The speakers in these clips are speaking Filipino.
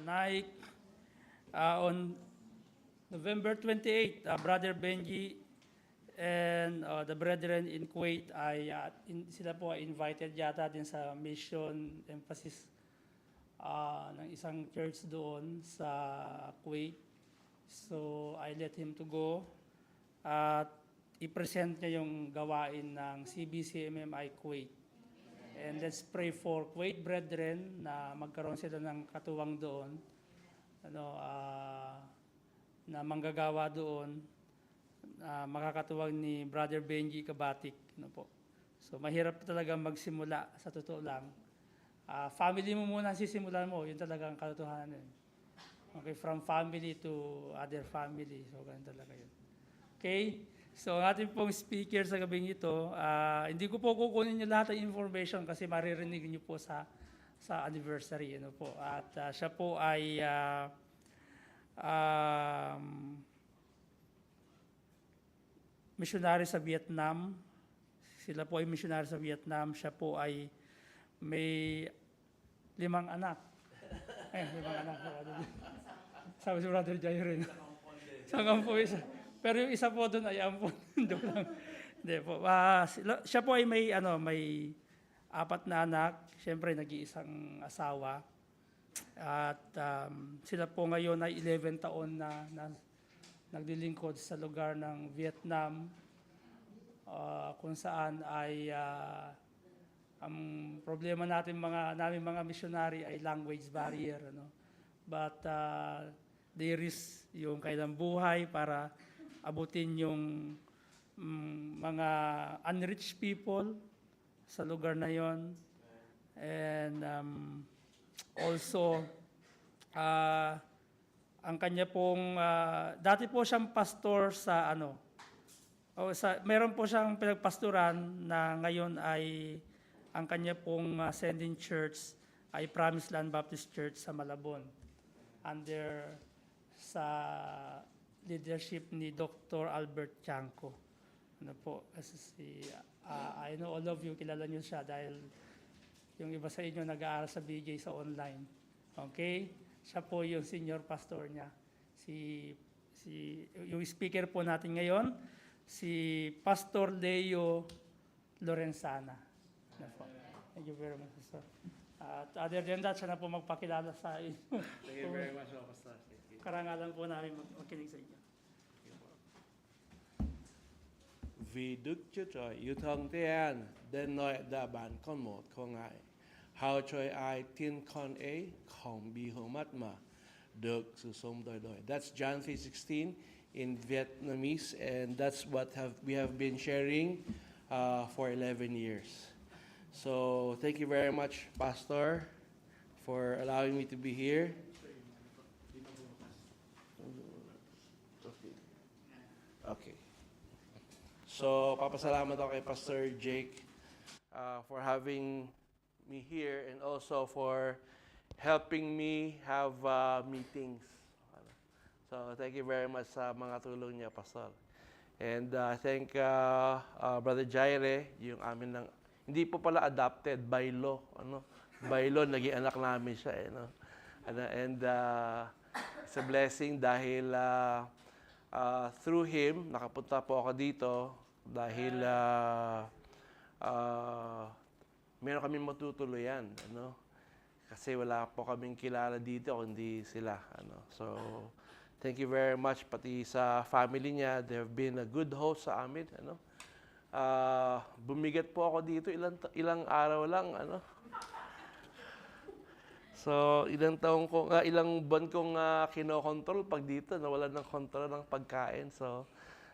Tonight, on November 28, Brother Benji and the brethren in Kuwait sila po ay invited yata din sa mission emphasis ng isang church doon sa Kuwait. So I let him to go at i-present niya yung gawain ng CBCMMI Kuwait. And let's pray for Kuwait brethren na magkaroon sila ng katuwang doon, na manggagawa doon, makakatuwang ni Brother Benji Kabatik. Po. So mahirap talaga magsimula, sa totoo lang. Family mo muna sisimulan mo, yun talaga ang katotohanan yun. Okay, from family to other family. So ganun talaga yun. Okay? So ang ating pong speaker sa gabing ito, hindi ko po kukunin niyo lahat ng information kasi maririnig niyo po sa anniversary. Po. At siya po ay missionary sa Vietnam. Sila po ay missionary sa Vietnam. Siya po ay may 5 anak. 5 anak. Sabi si Brother Jairene. Isang po isa. Pero yung isa po doon ay ampun. Hindi po. Siya po ay may 4 na anak. Siyempre, nag-iisang asawa. At sila po ngayon ay 11 taon na naglilingkod sa lugar ng Vietnam, kung saan ay ang problema namin mga missionary ay language barrier. But they risk yung kailang buhay para abutin yung mga unreached people sa lugar na yon. And also, ang kanya pong, dati po siyang pastor sa meron po siyang pinagpastoran na ngayon ay ang kanya pong sending church ay Promised Land Baptist Church sa Malabon, under sa leadership ni Dr. Albert Chanco. I know all of you, kilala niyo siya dahil yung iba sa inyo nag-aaral sa BJ sa online. Okay? Siya po yung senior pastor niya. Yung speaker po natin ngayon, si Pastor Leo Lorenzana. Thank you very much, Pastor. At other than that, siya na po magpakilala sa inyo. Thank you very much, Pastor. Karangalan po namin magkinig sa inyo. Vì Đức Chúa Trời yêu thương thế an, đến nỗi đã ban con một con Ngài. Hào trời ai tin con ấy không bị hư mất mà được sự sống đời đời. That's John 3:16 in Vietnamese, and that's what we have been sharing for 11 years. So thank you very much, Pastor, for allowing me to be here. Okay. So, papasalamat ako kay Pastor Jake for having me here and also for helping me have meetings. So, thank you very much sa mga tulong niya, Pastor. And I thank Brother Jaire, yung amin hindi po pala adopted, by law. By law, naging anak namin siya. And it's a blessing dahil through him, nakapunta po ako dito dahil meron kami matutuluyan, kasi wala po kaming kilala dito kundi sila, So, thank you very much pati sa family niya. They have been a good host sa amin, bumigat po ako dito ilang araw lang, So, ilang buwan kong kinokontrol pag dito, nawalan ng kontrol ng pagkain. So,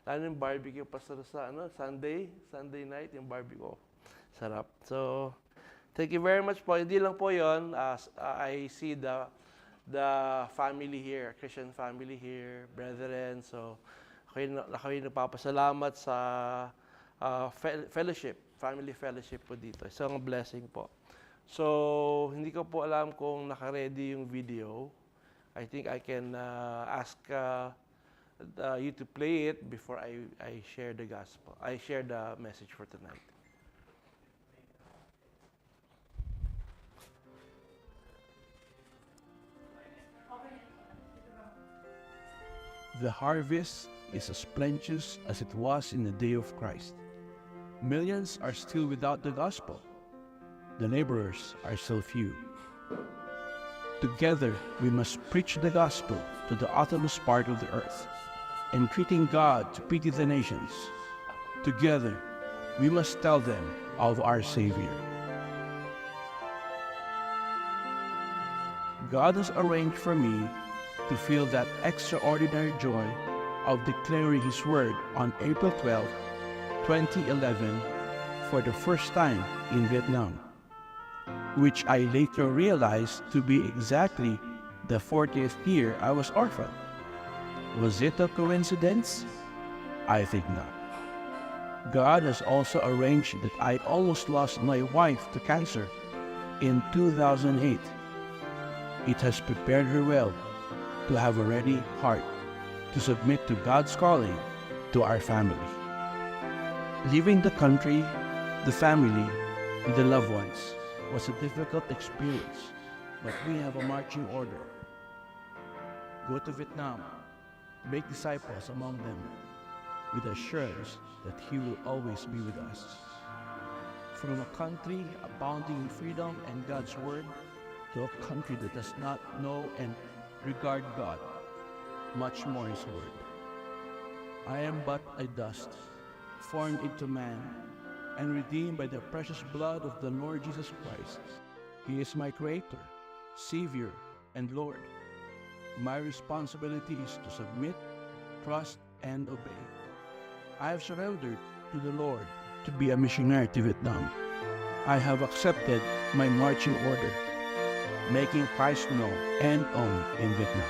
lalo yung barbecue pa sa Sunday night, yung barbecue. Sarap. So, thank you very much po. Hindi lang po yun. I see the family here, Christian family here, brethren. So, ako'y nagpapasalamat sa fellowship, family fellowship po dito. So, ang blessing po. So, hindi ko po alam kung naka-ready yung video. I think I can ask you to play it before I share the gospel. I share the message for tonight. The harvest is as plenteous as it was in the day of Christ. Millions are still without the gospel. The laborers are still few. Together, we must preach the gospel to the uttermost part of the earth, entreating God to pity the nations. Together, we must tell them of our Savior. God has arranged for me to feel that extraordinary joy of declaring His Word on April 12, 2011 for the first time in Vietnam, which I later realized to be exactly the 40th year I was orphaned. Was it a coincidence? I think not. God has also arranged that I almost lost my wife to cancer in 2008. It has prepared her well to have a ready heart to submit to God's calling to our family. Leaving the country, the family, and the loved ones was a difficult experience, but we have a marching order. Go to Vietnam, make disciples among them, with assurance that He will always be with us. From a country abounding in freedom and God's Word, to a country that does not know and regard God, much more His Word. I am but a dust, formed into man, and redeemed by the precious blood of the Lord Jesus Christ. He is my Creator, Savior, and Lord. My responsibility is to submit, trust, and obey. I have surrendered to the Lord to be a missionary to Vietnam. I have accepted my marching order, making Christ known and owned in Vietnam.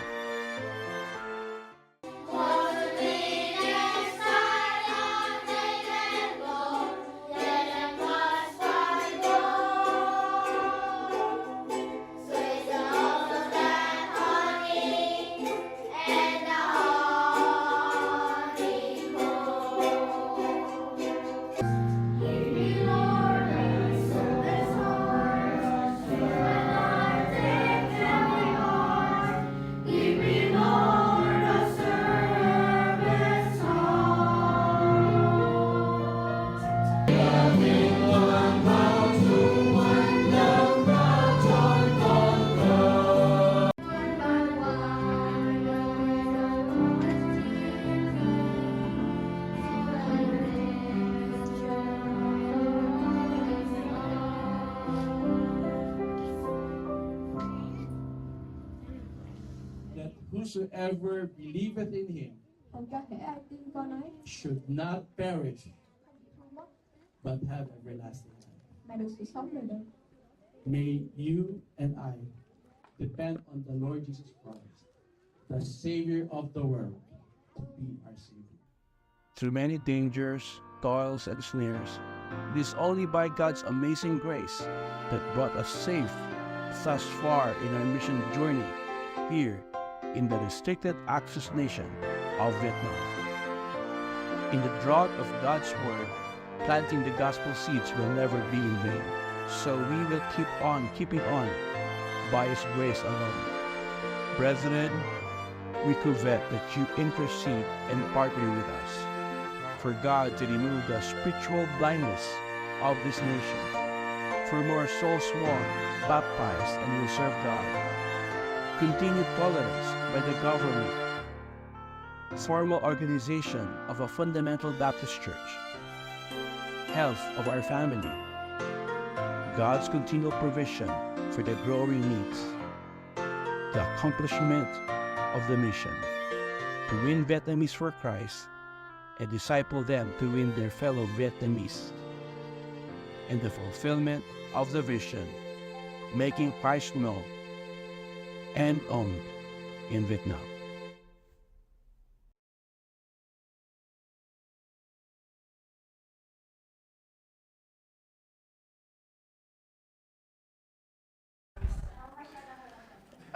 That whosoever believeth in him Còn cho kẻ ai tin con ấy should not perish, but have everlasting life. mà được sự sống đời đời. May you and I depend on the Lord Jesus Christ, the Savior of the world, to be our Savior. Through many dangers, toils, and snares, it is only by God's amazing grace that brought us safe thus far in our mission journey here in the restricted access nation of Vietnam. In the drought of God's Word, planting the gospel seeds will never be in vain. So we will keep on keeping on by His grace alone. Brethren, we covet that you intercede and partner with us for God to remove the spiritual blindness of this nation, for more souls won, baptized, and will serve God. Continued tolerance by the government, formal organization of a fundamental Baptist church, health of our family, God's continual provision for the growing needs, the accomplishment of the mission, to win Vietnamese for Christ and disciple them to win their fellow Vietnamese, and the fulfillment of the vision, making Christ known and owned in Vietnam.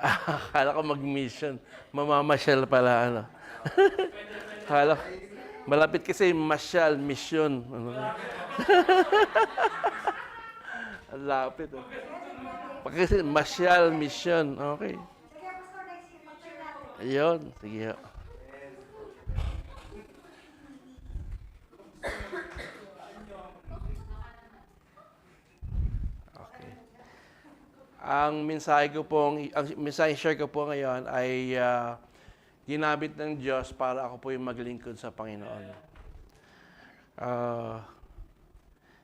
Akala ko mag-mission. Mamamasyal pala, ano. Akala ko, malapit kasi masyal, mission. Ano. Ang lapit. Oh. Kasi masyal, mission. Okay. Ayun. Sige. ang mensahe share ko po ngayon ay ginamit ng Diyos para ako po yung maglingkod sa Panginoon.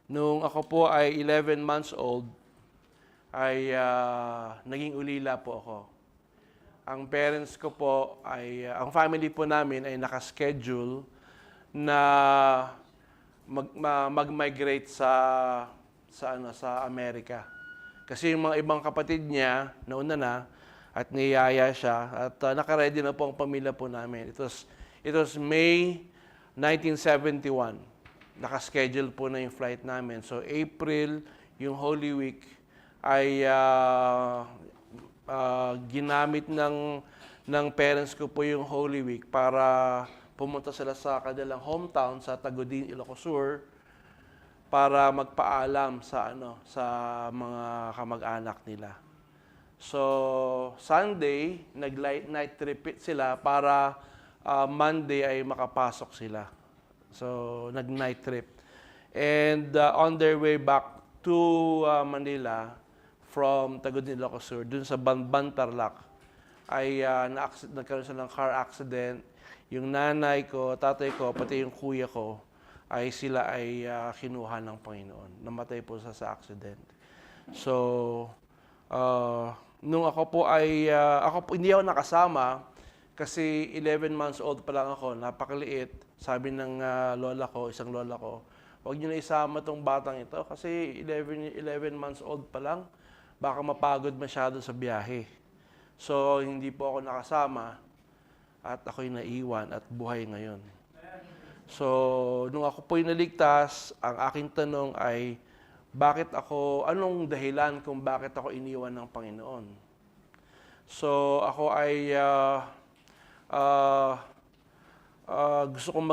Nung ako po ay 11 months old, ay naging ulila po ako. Ang parents ko po ang family po namin ay nakaschedule na mag-migrate sa Amerika. Kasi yung mga ibang kapatid niya, nauna na, at niyaya siya, at nakaready na po ang pamilya po namin. It was May 1971. Nakaschedule po na yung flight namin. So April, yung Holy Week, ay ginamit ng parents ko po yung Holy Week para pumunta sila sa kanilang hometown sa Tagudin, Ilocos Sur para magpaalam sa mga kamag-anak nila. So Sunday, night trip sila para Monday ay makapasok sila. So nag-night trip. And on their way back to Manila from Tagudin, Ilocos Sur, dun sa Bantarlac, ay nagkaroon sila ng car accident. Yung nanay ko, tatay ko, pati yung kuya ko, sila ay kinuha ng Panginoon. Namatay po sa accident. So, nung ako po hindi ako nakasama kasi 11 months old pa lang ako, napakaliit. Sabi ng isang lola ko, huwag niyo na isama tong batang ito kasi 11 months old pa lang, baka mapagod masyado sa biyahe. So, hindi po ako nakasama at ako'y naiwan at buhay ngayon. So, nung ako po'y naligtas, ang aking tanong ay, anong dahilan kung bakit ako iniwan ng Panginoon? So, ako ay gusto kong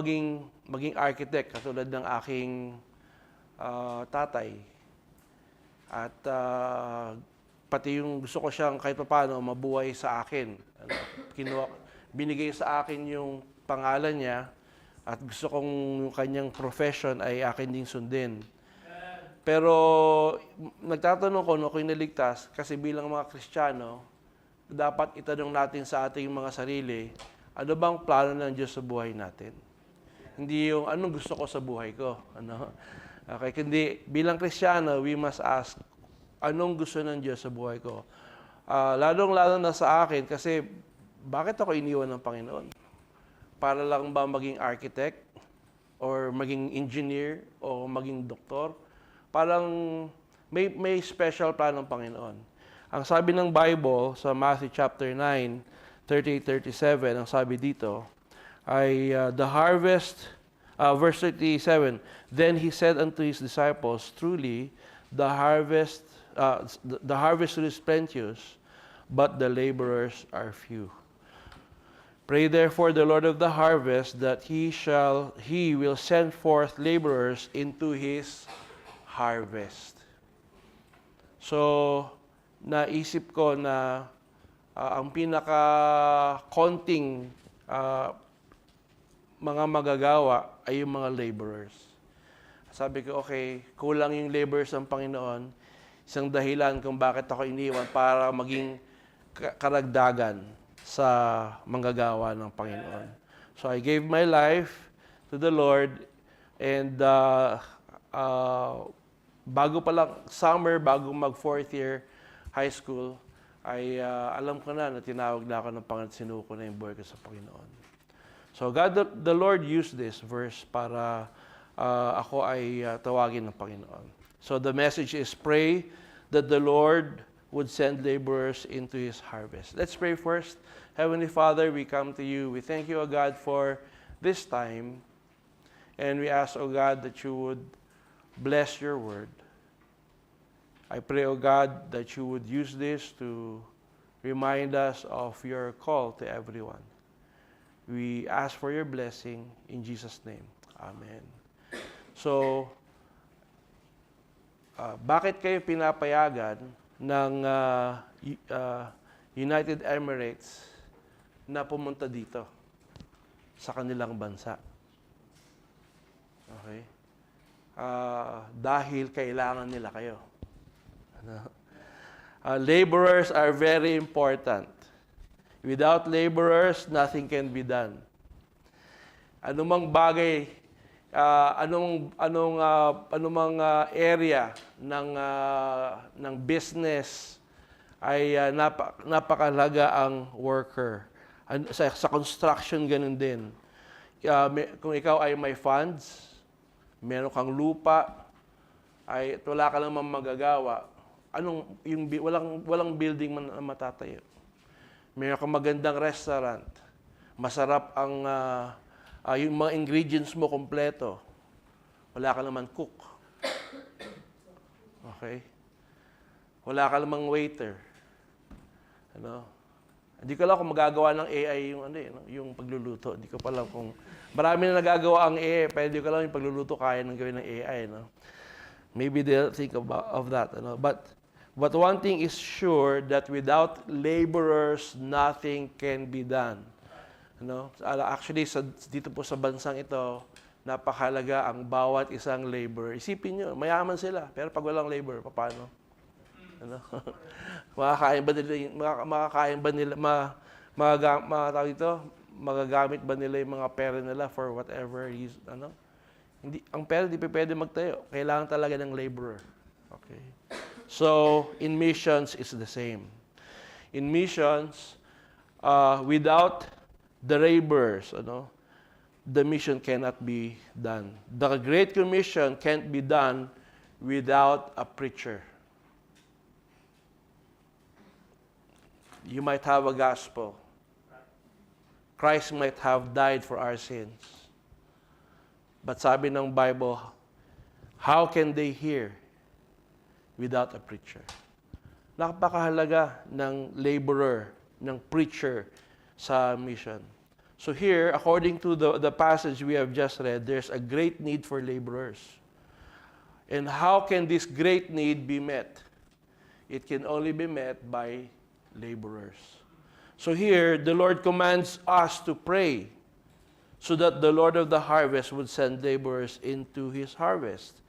maging architect katulad ng aking tatay. At pati yung gusto ko siyang kahit paano mabuhay sa akin. Binigay sa akin yung pangalan niya at gusto kong yung kanyang profession ay akin ding sundin. Pero nagtatanong ko, no, ako'y naligtas, kasi bilang mga Kristiyano, dapat itanong natin sa ating mga sarili, ano bang plano ng Diyos sa buhay natin? Hindi yung anong gusto ko sa buhay ko. Okay, kundi bilang Kristiyano, we must ask, anong gusto ng Diyos sa buhay ko? Lalong-lalo na sa akin, kasi bakit ako iniwan ng Panginoon? Para lang ba maging architect? Or maging engineer? O maging doktor? Parang may special plan ng Panginoon. Ang sabi ng Bible sa Matthew chapter 9, 38-37, ang sabi dito, ay the harvest, verse 37, then he said unto his disciples, truly, the harvest is plenteous, but the laborers are few. Pray therefore the Lord of the harvest that he will send forth laborers into his harvest. So, naisip ko na ang pinaka-konting mga magagawa ay yung mga laborers. Sabi ko, okay, kulang yung laborers ng Panginoon. Isang dahilan kung bakit ako iniwan para maging karagdagan sa manggagawa ng Panginoon. So I gave my life to the Lord, and bago pa lang summer, bago mag 4th year high school, ay alam ko na tinawag na ako ng Panginoon, sinuko na yung buhay ko sa Panginoon. So the Lord used this verse para ako ay tawagin ng Panginoon. So the message is, pray that the Lord would send laborers into His harvest. Let's pray first. Heavenly Father, we come to you. We thank you, O God, for this time. And we ask, O God, that you would bless your word. I pray, O God, that you would use this to remind us of your call to everyone. We ask for your blessing in Jesus' name. Amen. So, bakit kayo pinapayagan ng United Emirates na pumunta dito sa kanilang bansa? Okay? Dahil kailangan nila kayo. Laborers are very important. Without laborers, nothing can be done. Anumang bagay, anumang area ng business ay napakalaga ang worker. Sa construction, ganun din. Kung ikaw ay may funds, meron kang lupa, at wala ka namang magagawa, walang building man na matatayo. Meron kang magandang restaurant, masarap ang yung mga ingredients mo kompleto, wala ka naman cook. Okay? Wala ka namang waiter. Hindi ko alam kung magagawa ng AI yung pagluluto. Hindi ko pa alam kung marami na nagagawa ang AI, pero hindi ko alam yung pagluluto kaya nang gawin ng AI, Maybe they'll think of that, But one thing is sure, that without laborers, nothing can be done. Actually, dito po sa bansang ito, napakahalaga ang bawat isang laborer. Isipin nyo, mayaman sila, pero pag walang labor, paano? Makakain ba nila, magagamit ba nila yung mga pera nila for whatever Hindi, ang pera di pwede magtayo. Kailangan talaga ng laborer. Okay. So, in missions, it's the same. In missions, without the laborers, the mission cannot be done. The Great Commission can't be done without a preacher. You might have a gospel. Christ might have died for our sins. But sabi ng Bible, how can they hear without a preacher? Napakahalaga ng laborer, ng preacher sa mission. So here, according to the passage we have just read, there's a great need for laborers. And how can this great need be met? It can only be met by laborers. So here, the Lord commands us to pray so that the Lord of the harvest would send laborers into His harvest.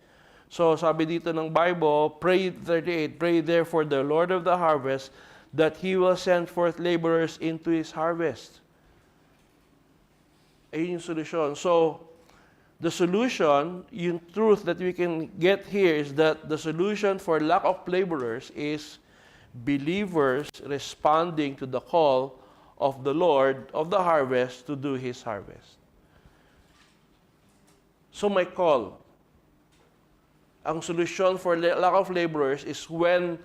So sabi dito ng Bible, pray 38, pray therefore the Lord of the harvest that He will send forth laborers into His harvest. Ayun yung solusyon. So, the solution, yung truth that we can get here is that the solution for lack of laborers is believers responding to the call of the Lord of the harvest to do His harvest. So my call, ang solution for lack of laborers is when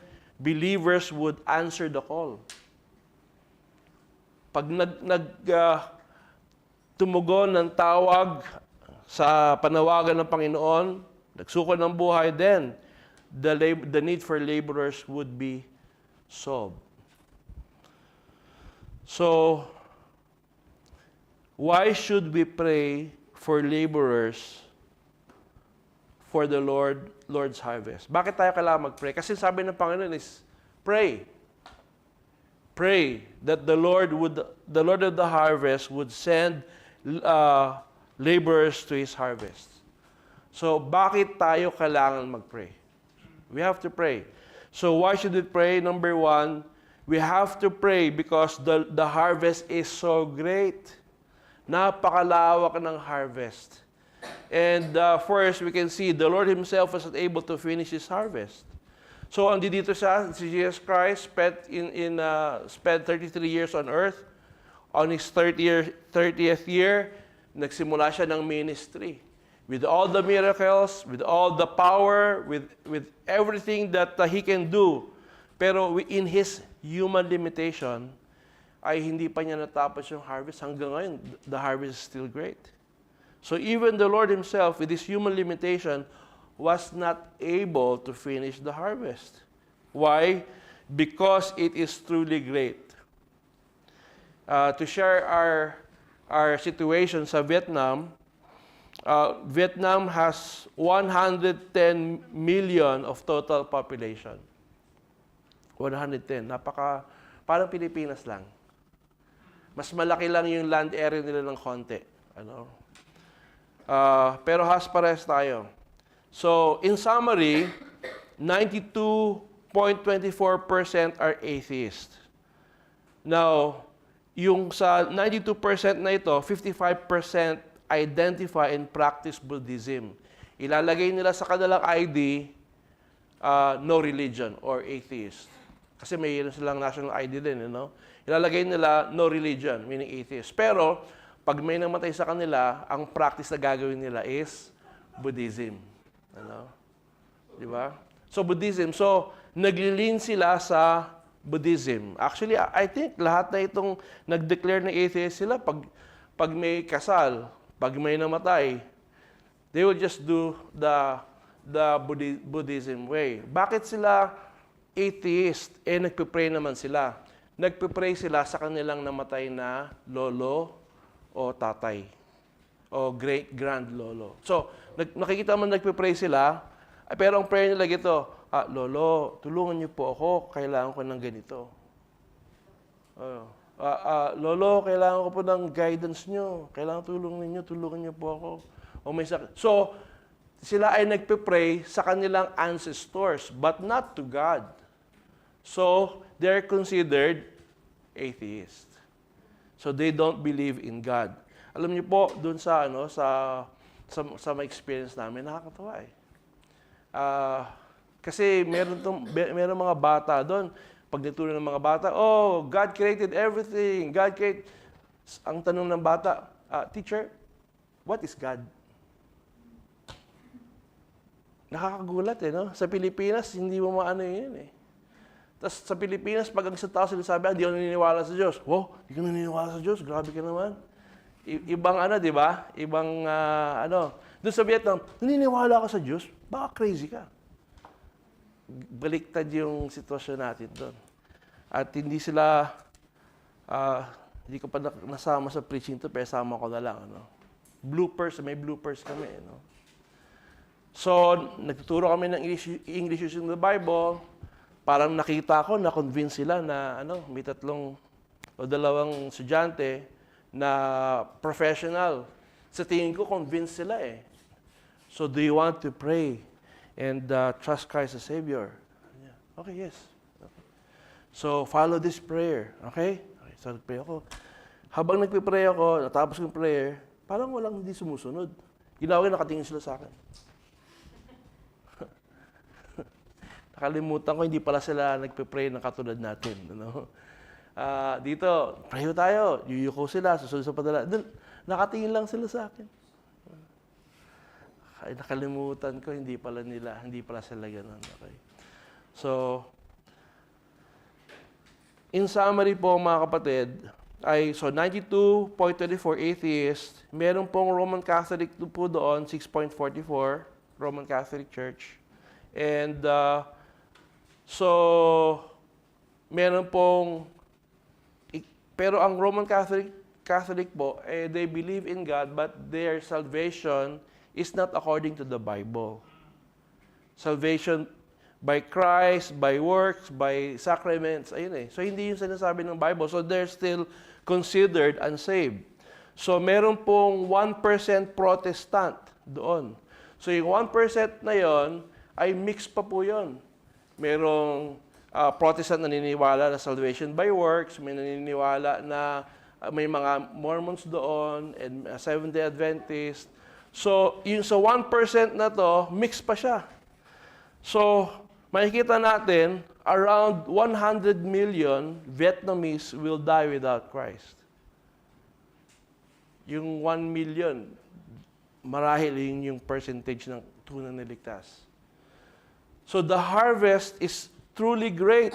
believers would answer the call. Pag tumugon ng tawag sa panawagan ng Panginoon, nagsuko ng buhay, then the need for laborers would be solved. So, why should we pray for laborers for the Lord's harvest? Bakit tayo kailangan mag-pray? Kasi sabi ng Panginoon is, pray. Pray that the Lord of the harvest would send laborers to His harvest. So, bakit tayo kailangan mag-pray? We have to pray. So, why should we pray? Number one, we have to pray because the harvest is so great. Napakalawak ng harvest. And first, we can see the Lord Himself was not able to finish His harvest. So, andito siya, si Jesus Christ spent 33 years on earth. On His 30th year, nagsimula siya ng ministry. With all the miracles, with all the power, with everything that He can do. Pero in His human limitation, ay hindi pa niya natapos yung harvest. Hanggang ngayon, the harvest is still great. So even the Lord Himself, with His human limitation, was not able to finish the harvest. Why? Because it is truly great. To share our situation sa Vietnam, Vietnam has 110 million of total population. 110. Parang Pilipinas lang. Mas malaki lang yung land area nila ng konti. Pero has pares tayo. So, in summary, 92 0.24% are atheist. Now, yung sa 92% na ito, 55% identify and practice Buddhism. Ilalagay nila sa kanilang ID, no religion or atheist. Kasi may silang national ID din, you know? Ilalagay nila no religion, meaning atheist. Pero, pag may namatay sa kanila, ang practice na gagawin nila is Buddhism. Ano? Di ba? So, Buddhism. So, naglilin sila sa Buddhism. Actually, I think lahat na itong nag-declare na atheist sila, pag may kasal, pag may namatay, they will just do the Buddhism way. Bakit sila atheist? Nagpe-pray naman sila. Nagpe-pray sila sa kanilang namatay na lolo o tatay o great-grand lolo. So, nakikita mo nagpe-pray sila, pero ang prayer nila gito, Lolo, tulungan niyo po ako, kailangan ko ng ganito. Lolo, kailangan ko po ng guidance niyo. Kailangan tulungan niyo po ako. O may sakit. So, sila ay nagpe-pray sa kanilang ancestors, but not to God. So, they're considered atheist. So, they don't believe in God. Alam niyo po, dun sa my experience namin, nakakatawa eh. Kasi meron mga bata doon, pag nituro ng mga bata, oh, God created everything. Ang tanong ng bata, teacher, what is God? Nakakagulat eh, no? Sa Pilipinas, hindi mo maano yun eh. Tapos sa Pilipinas, pag ang isang tao sila sabi, hindi ako naniniwala sa Diyos. Wow, hindi ka naniniwala sa Diyos, grabe ka naman. Ibang di ba? Ibang Doon sa Vietnam, naniniwala ka sa Diyos? Baka crazy ka. Baliktad yung sitwasyon natin doon. At hindi sila, hindi ko pa nasama sa preaching to, pero sama ko na lang. May bloopers kami. So, nagtuturo kami ng English using the Bible. Parang nakita ko, na-convince sila na may 3 o 2 estudyante na professional. Sa tingin ko, convinced sila eh. So, do you want to pray and trust Christ as Savior? Yeah. Okay, yes. Okay. So, follow this prayer. Okay? So, nagpray ako. Habang nagpipray ako, natapos yung prayer, parang walang hindi sumusunod. Ginawa ko, nakatingin sila sa akin. Nakalimutan ko, hindi pala sila nagpipray ng katulad natin. Dito, pray tayo. Yuyuko sila, susunod sa padala. Nakatingin lang sila sa akin. Ay, nakalimutan ko, hindi pala sila ganun. Okay. So, in summary po mga kapatid, 92.24 atheist, meron pong Roman Catholic po doon, 6.44, Roman Catholic Church. And, meron pong, pero ang Roman Catholic po, they believe in God, but their salvation is not according to the Bible. Salvation by Christ, by works, by sacraments, ayun eh. So, hindi yung sinasabi ng Bible. So, they're still considered unsaved. So, meron pong 1% Protestant doon. So, yung 1% na yon ay mixed pa po yon. Merong Protestant na naniniwala na salvation by works, may naniniwala na may mga Mormons doon, and Seventh-day Adventist. So, yung sa 1% na to, mix pa siya. So, makikita natin, around 100 million Vietnamese will die without Christ. Yung 1 million, marahil yung percentage ng tunang niligtas. So, the harvest is truly great.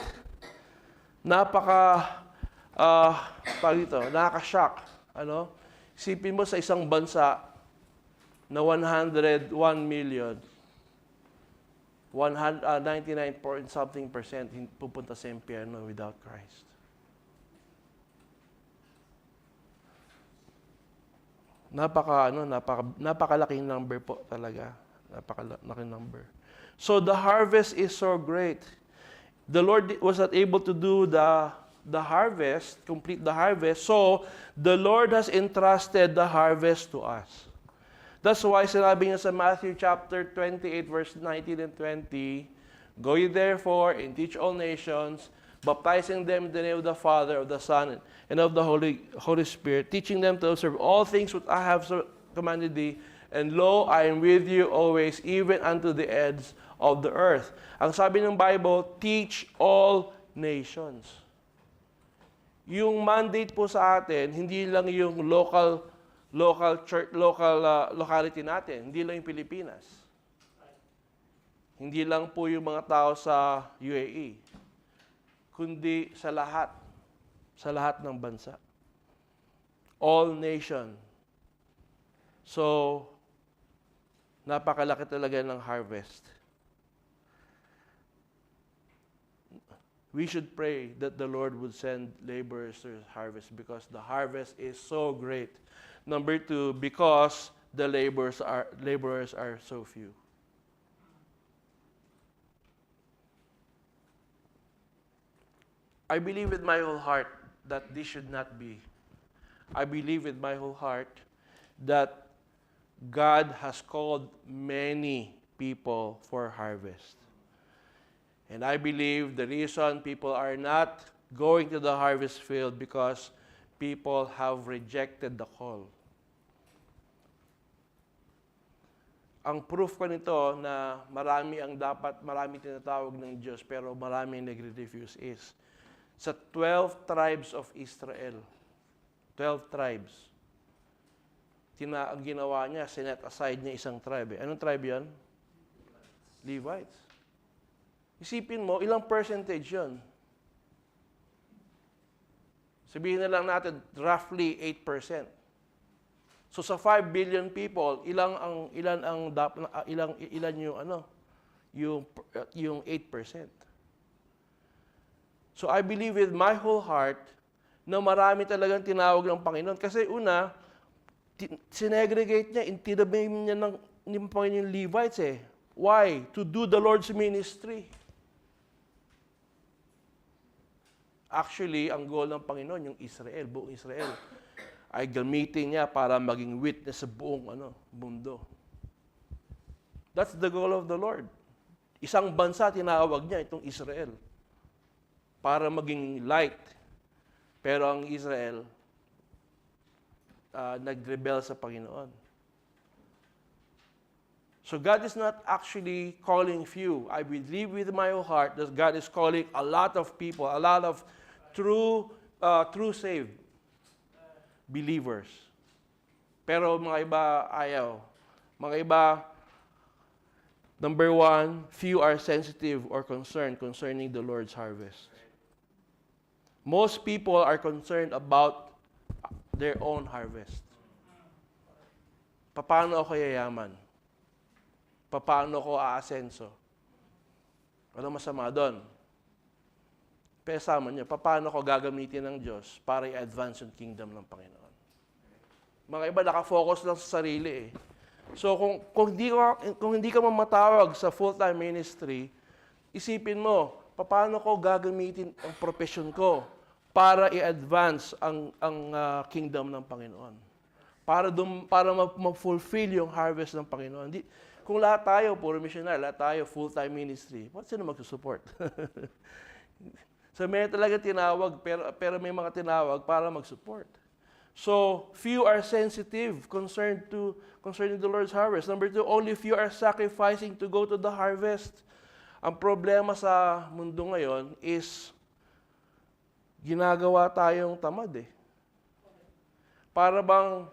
Nakaka-shock. Isipin mo sa isang bansa, na 101 million, 99% pupunta sa impyerno without Christ. Napakalaking number po talaga. Napakalaking number. So the harvest is so great. The Lord was not able to do the harvest, complete the harvest. So the Lord has entrusted the harvest to us. That's why sinabi niya sa Matthew chapter 28, verse 19 and 20, Go ye therefore and teach all nations, baptizing them in the name of the Father, of the Son, and of the Holy Spirit, teaching them to observe all things which I have commanded thee. And lo, I am with you always, even unto the ends of the earth. Ang sabi ng Bible, teach all nations. Yung mandate po sa atin, hindi lang yung local church, locality natin, hindi lang yung Pilipinas. Hindi lang po yung mga tao sa UAE, kundi sa lahat ng bansa. All nation. So, napakalaki talaga ng harvest. We should pray that the Lord would send laborers to his harvest because the harvest is so great. Number 2, because the laborers are so few. I believe with my whole heart that this should not be. I believe with my whole heart that God has called many people for harvest. And I believe the reason people are not going to the harvest field because people have rejected the call. Ang proof ko nito na marami tinatawag ng Diyos pero marami nagre-refuse is sa 12 tribes of Israel. 12 tribes. Ang ginawa niya, sinet aside niya isang tribe. Anong tribe yan? Levites. Isipin mo, ilang percentage yun? Sabihin na lang natin, roughly 8%. So sa 5 billion people, ilan yung 8%. So I believe with my whole heart na marami talagang tinawag ng Panginoon. Kasi una, sinegregate niya, intinabi niya ng Panginoon yung Levites eh. Why? To do the Lord's ministry. Actually, ang goal ng Panginoon, yung Israel, buong Israel, ay gamitin niya para maging witness sa buong mundo. That's the goal of the Lord. Isang bansa tinawag niya, itong Israel, para maging light. Pero ang Israel, nag-rebel sa Panginoon. So God is not actually calling few. I believe with my whole heart that God is calling a lot of people, a lot of true saved believers. Pero mga iba ayaw. Mga iba, number 1, few are sensitive or concerned concerning the Lord's harvest. Most people are concerned about their own harvest. Paano ako yayaman? Paano ako aasenso? Walang masama doon. Pero sama niyo, paano ako gagamitin ng Diyos para i-advance yung kingdom ng Panginoon? Mga iba nakafocus lang sa sarili eh. So kung hindi ka mamatawag sa full-time ministry, isipin mo, paano ko gagamitin ang profession ko para i-advance ang kingdom ng Panginoon? Para ma-fulfill yung harvest ng Panginoon. Kung lahat tayo, puro missionary, lahat tayo full-time ministry, sino magsusupport? So may talaga tinawag, pero may mga tinawag para mag-support. So, few are sensitive concerning the Lord's harvest. Number 2, only few are sacrificing to go to the harvest. Ang problema sa mundo ngayon is ginagawa tayong tamad eh. Para bang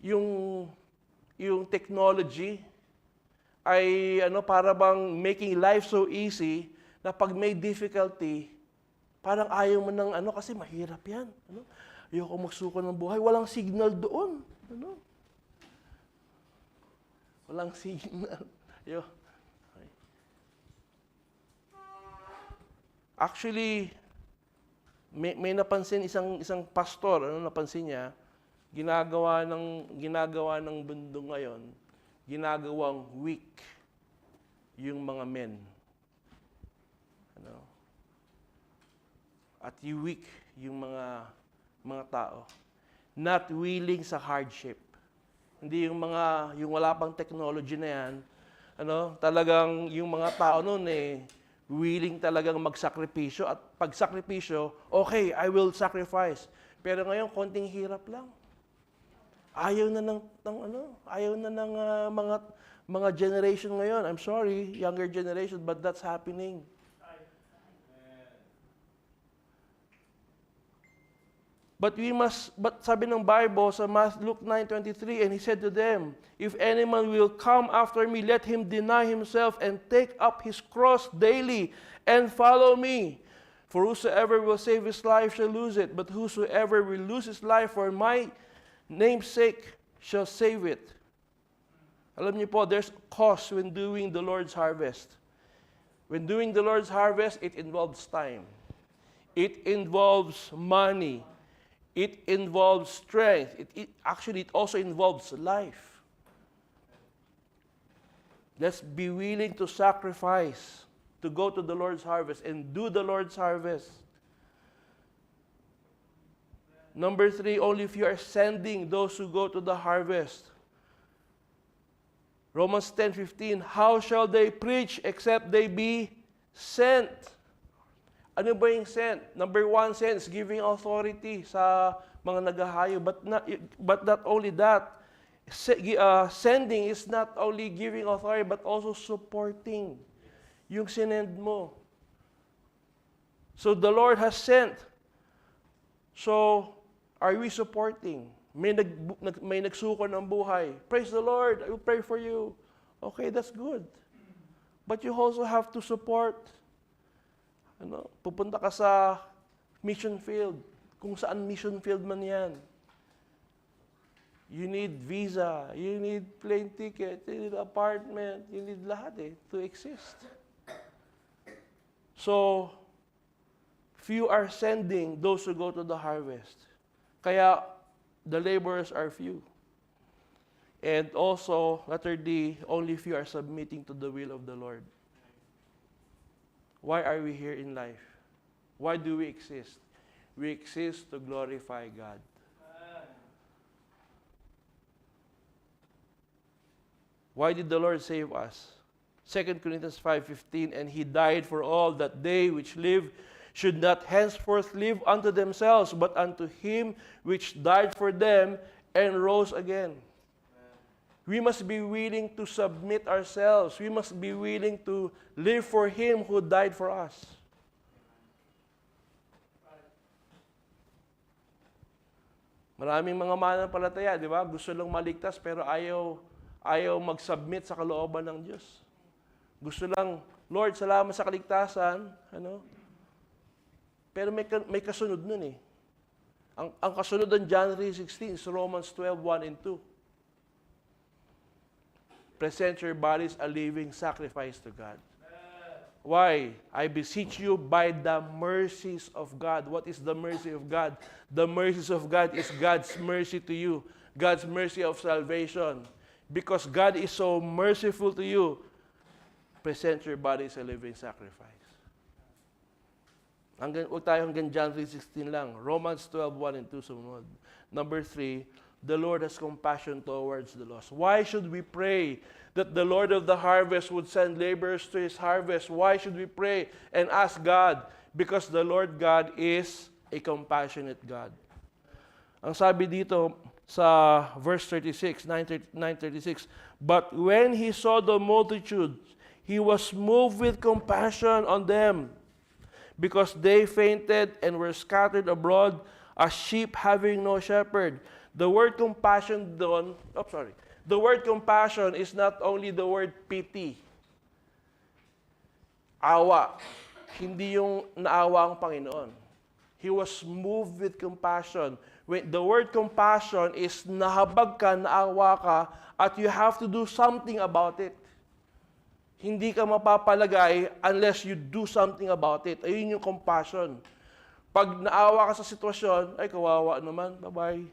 yung technology ay para bang making life so easy na pag may difficulty, parang ayaw mo ng kasi mahirap yan. Ayoko magsuko ng buhay. Walang signal doon. Walang signal. Actually, may napansin isang pastor, napansin niya, ginagawa ng mundo ngayon, ginagawang weak yung mga men. At weak yung mga tao. Not willing sa hardship. Hindi yung wala pang technology na yan, talagang yung mga tao noon willing talagang magsakripisyo at pag sakripisyo, okay, I will sacrifice. Pero ngayon konting hirap lang. Ayaw na ng mga generation ngayon. I'm sorry, younger generation, but that's happening. But sabi ng Bible sa Luke 9:23, and he said to them, if any man will come after me, let him deny himself and take up his cross daily and follow me. For whosoever will save his life shall lose it, but whosoever will lose his life for my name's sake shall save it. Alam niyo po, there's cost when doing the Lord's harvest. When doing the Lord's harvest, it involves time. It involves money. It involves strength. It also involves life. Let's be willing to sacrifice to go to the Lord's harvest and do the Lord's harvest. Number 3, only if you are sending those who go to the harvest. Romans 10:15, how shall they preach except they be sent? Ano ba yung sent? Number 1, sent is giving authority sa mga naghahayo. But not only that, sending is not only giving authority, but also supporting yung sinend mo. So the Lord has sent. So, are we supporting? May nagsuko ng buhay. Praise the Lord, I will pray for you. Okay, that's good. But you also have to support. Pupunta ka sa mission field, kung saan mission field man yan. You need visa, you need plane ticket, you need apartment, you need lahat to exist. So, few are sending those who go to the harvest. Kaya, the laborers are few. And also, letter D, only few are submitting to the will of the Lord. Why are we here in life? Why do we exist? We exist to glorify God. Why did the Lord save us? 2 Corinthians 5:15, and He died for all, that they which live should not henceforth live unto themselves, but unto Him which died for them and rose again. We must be willing to submit ourselves. We must be willing to live for Him who died for us. Maraming mga mananampalataya, di ba? Gusto lang maligtas pero ayaw mag-submit sa kalooban ng Diyos. Gusto lang, Lord, salamat sa kaligtasan. Pero may kasunod nun Ang kasunod ng John 3:16 is Romans 12:1 and 2. Present your bodies a living sacrifice to God. Why? I beseech you by the mercies of God. What is the mercy of God? The mercies of God is God's mercy to you. God's mercy of salvation. Because God is so merciful to you, present your bodies a living sacrifice. Huwag tayo hanggang John 3:16 lang. Romans 12:1 and 2 sumunod. Number 3, the Lord has compassion towards the lost. Why should we pray that the Lord of the harvest would send laborers to His harvest? Why should we pray and ask God? Because the Lord God is a compassionate God. Ang sabi dito sa verse 36, 9:36, but when He saw the multitude, He was moved with compassion on them, because they fainted and were scattered abroad as sheep having no shepherd. The word compassion The word compassion is not only the word pity. Awa. Hindi yung naawa ang Panginoon. He was moved with compassion. When the word compassion is nahabag ka, naawa ka, at you have to do something about it. Hindi ka mapapalagay unless you do something about it. Ayun yung compassion. Pag naawa ka sa sitwasyon, ay kawawa naman, bye-bye.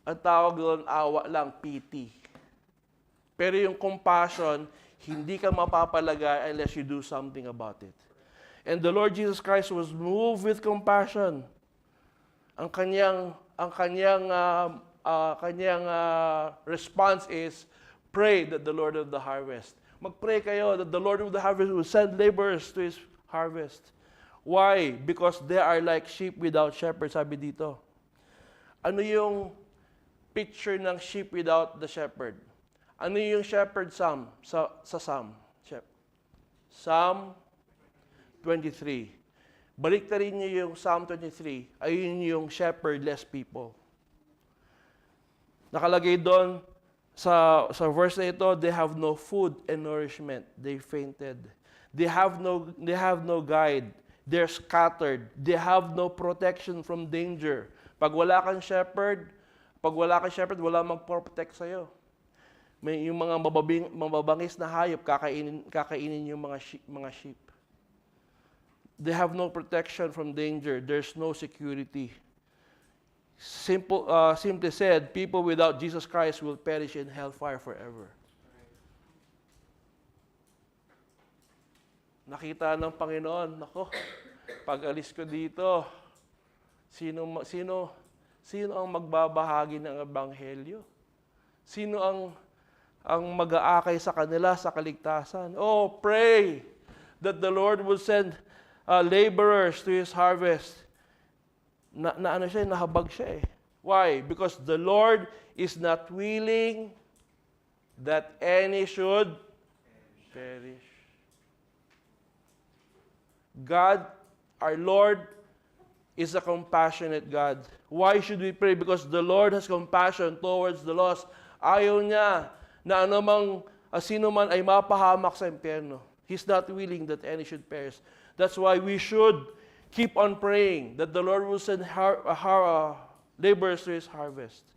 Ang tawag doon, awa lang, pity. Pero yung compassion, hindi ka mapapalagay unless you do something about it. And the Lord Jesus Christ was moved with compassion. Ang kanyang response is, pray that the Lord of the harvest. Mag-pray kayo that the Lord of the harvest will send laborers to His harvest. Why? Because they are like sheep without shepherd, sabi dito. Ano yung picture ng sheep without the shepherd? Ano yung shepherd psalm sa Psalm? Psalm 23. Baliktarin niyo yung Psalm 23. Ayun yung shepherdless people. Nakalagay doon sa verse na ito, they have no food and nourishment. They fainted. They have no guide. They're scattered. They have no protection from danger. Pag wala kang shepherd, wala mag-protect sa'yo. May yung mga mababangis na hayop, kakainin yung mga sheep. They have no protection from danger. There's no security. Simply said, people without Jesus Christ will perish in hellfire forever. Nakita ng Panginoon, nako, pag alis ko dito, sino ang magbabahagi ng ebanghelyo? Sino ang mag-aakay sa kanila sa kaligtasan? Oh, pray that the Lord will send laborers to His harvest. Nahabag siya eh. Why? Because the Lord is not willing that any should perish. God, our Lord, is a compassionate God. Why should we pray? Because the Lord has compassion towards the lost. Ayaw niya na sino man ay mapahamak sa impyerno. He's not willing that any should perish. That's why we should keep on praying that the Lord will send laborers to His harvest.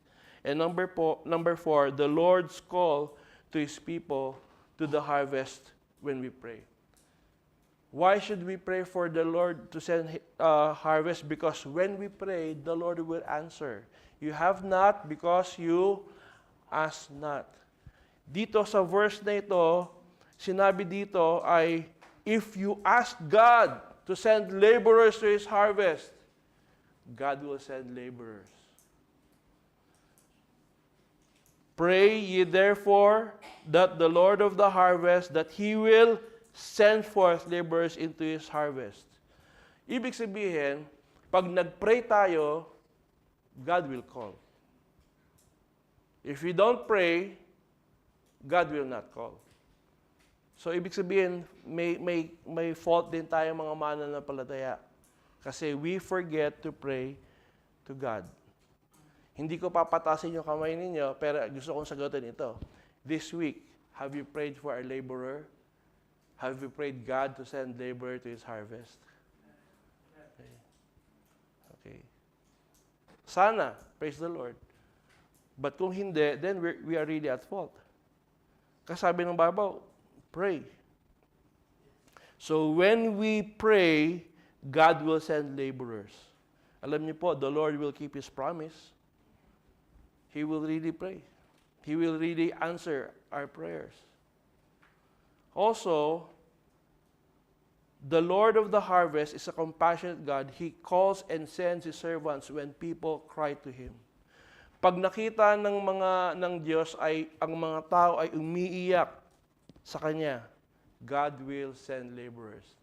And number 4, the Lord's call to His people to the harvest when we pray. Why should we pray for the Lord to send harvest? Because when we pray, the Lord will answer. You have not because you ask not. Dito sa verse na ito, sinabi dito ay, if you ask God to send laborers to His harvest, God will send laborers. Pray ye therefore that the Lord of the harvest, that He will send forth laborers into His harvest. Ibig sabihin, pag nag-pray tayo, God will call. If we don't pray, God will not call. So, ibig sabihin, may fault din tayo mga mananampalataya. Kasi we forget to pray to God. Hindi ko papatasin yung kamay ninyo, pero gusto kong sagutin ito. This week, have you prayed for a laborer? Have you prayed God to send laborer to His harvest? Okay. Sana, praise the Lord. But kung hindi, then we are really at fault. Kasi sabi ng Bible, pray. So when we pray, God will send laborers. Alam niyo po, the Lord will keep His promise. He will really pray. He will really answer our prayers. Also, the Lord of the harvest is a compassionate God. He calls and sends His servants when people cry to Him. Pag nakita ng Diyos ay ang mga tao ay umiiyak sa Kanya, God will send laborers.